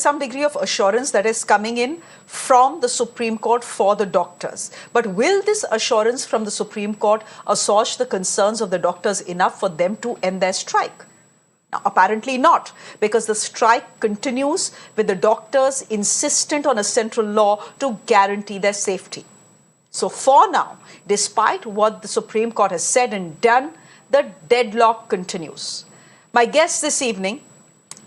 some degree of assurance that is coming in from the Supreme Court for the doctors. But will this assurance from the Supreme Court assuage the concerns of the doctors enough for them to end their strike? Now, apparently not, because the strike continues with the doctors insistent on a central law to guarantee their safety. So for now, despite what the Supreme Court has said and done, the deadlock continues. My guests this evening,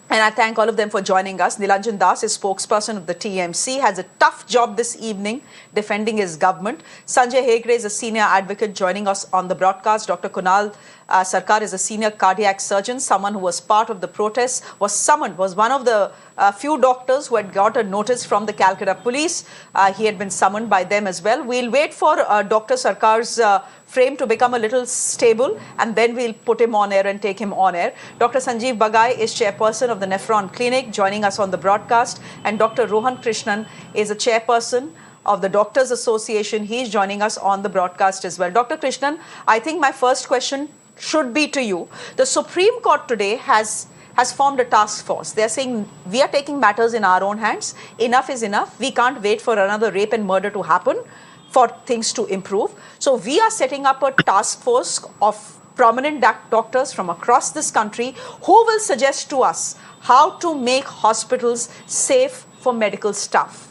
and I thank all of them for joining us. Nilanjan Das is spokesperson of the TMC, has a tough job this evening defending his government. Sanjay Hegde is a senior advocate joining us on the broadcast. Dr. Kunal Sarkar is a senior cardiac surgeon, someone who was part of the protests, was one of the few doctors who had got a notice from the Calcutta police. He had been summoned by them as well. We'll wait for Dr. Sarkar's frame to become a little stable, and then we'll put him on air and take him on air. Dr. Sanjeev Bagai is chairperson of the Nephron Clinic, joining us on the broadcast, and Dr. Rohan Krishnan is a chairperson of the Doctors Association. He's joining us on the broadcast as well. Dr. Krishnan, I think my first question should be to you. The Supreme Court today has formed a task force. They're saying we are taking matters in our own hands. Enough is enough. We can't wait for another rape and murder to happen for things to improve. So we are setting up a task force of prominent doctors from across this country who will suggest to us how to make hospitals safe for medical staff.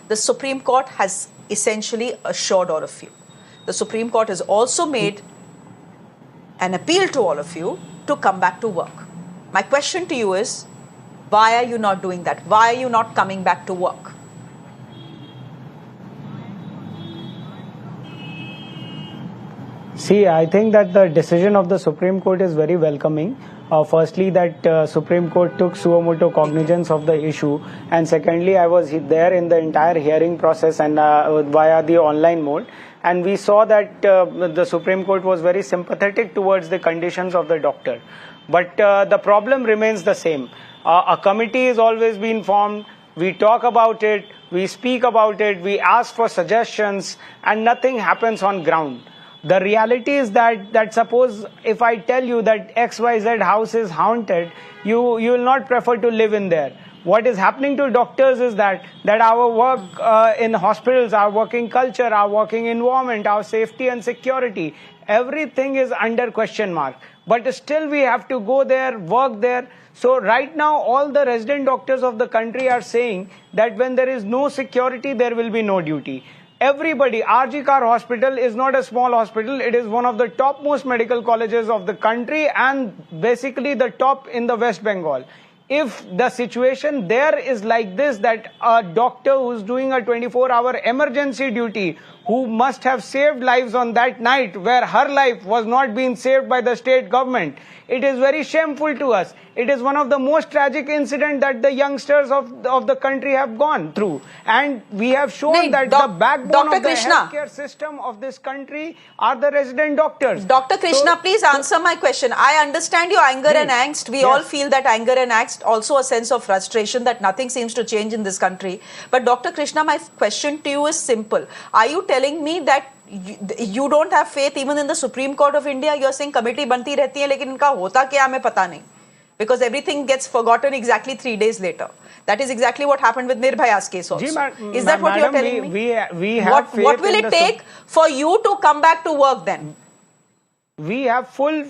The Supreme Court has essentially assured all of you. The Supreme Court has also made an appeal to all of you to come back to work. My question to you is, why are you not doing that? Why are you not coming back to work? See, I think that the decision of the Supreme Court is very welcoming. Firstly, that Supreme Court took suo motu cognizance of the issue, and secondly, I was there in the entire hearing process and via the online mode, and we saw that the Supreme Court was very sympathetic towards the conditions of the doctor. But the problem remains the same. A committee has always been formed. We talk about it, we speak about it, we ask for suggestions, and nothing happens on ground. The reality is that suppose if I tell you that XYZ house is haunted, you will not prefer to live in there. What is happening to doctors is that our work in hospitals, our working culture, our working environment, our safety and security, everything is under question mark. But still we have to go there, work there. So right now all the resident doctors of the country are saying that when there is no security, there will be no duty. Everybody, RG Kar Hospital is not a small hospital. It is one of the topmost medical colleges of the country and basically the top in the West Bengal. If the situation there is like this, that a doctor who's doing a 24-hour emergency duty, who must have saved lives on that night where her life was not being saved by the state government, it is very shameful to us. It is one of the most tragic incidents that the youngsters of the country have gone through. And we have shown that the backbone of the healthcare system of this country are the resident doctors. Dr. Krishna, please answer my question. I understand your anger and angst. We all feel that anger and angst, also a sense of frustration that nothing seems to change in this country. But Dr. Krishna, my question to you is simple. Are you telling me that you don't have faith even in the Supreme Court of India? You're saying committee banti rehti hai, lekin inka hota kya hame pata nahi. Because everything gets forgotten exactly 3 days later. That is exactly what happened with Nirbhaya's case also. Is that what you're telling me? We have faith. What will it take for you to come back to work then? We have full...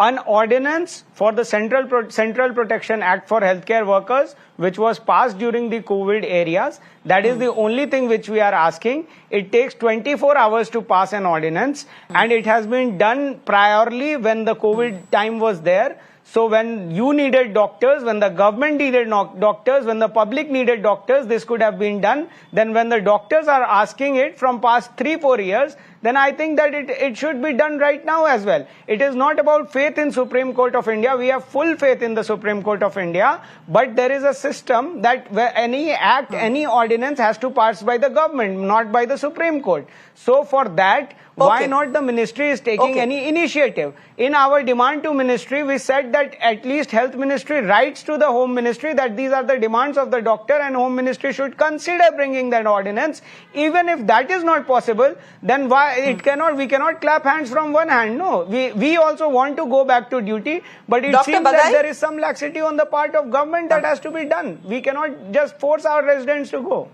An ordinance for the Central Protection Act for healthcare workers, which was passed during the COVID areas. That is the only thing which we are asking. It takes 24 hours to pass an ordinance, and it has been done priorly when the COVID time was there. So when you needed doctors, when the government needed doctors, when the public needed doctors, this could have been done. Then when the doctors are asking it from past 3-4 years, then I think that it should be done right now as well. It is not about faith in Supreme Court of India. We have full faith in the Supreme Court of India. But there is a system that where any act, any ordinance has to pass by the government, not by the Supreme Court. So for that, Why not the ministry is taking any initiative? In our demand to ministry, we said that at least health ministry writes to the home ministry that these are the demands of the doctor and home ministry should consider bringing that ordinance. Even if that is not possible, then why we cannot clap hands from one hand. No, we also want to go back to duty, but it seems that there is some laxity on the part of government that has to be done. We cannot just force our residents to go.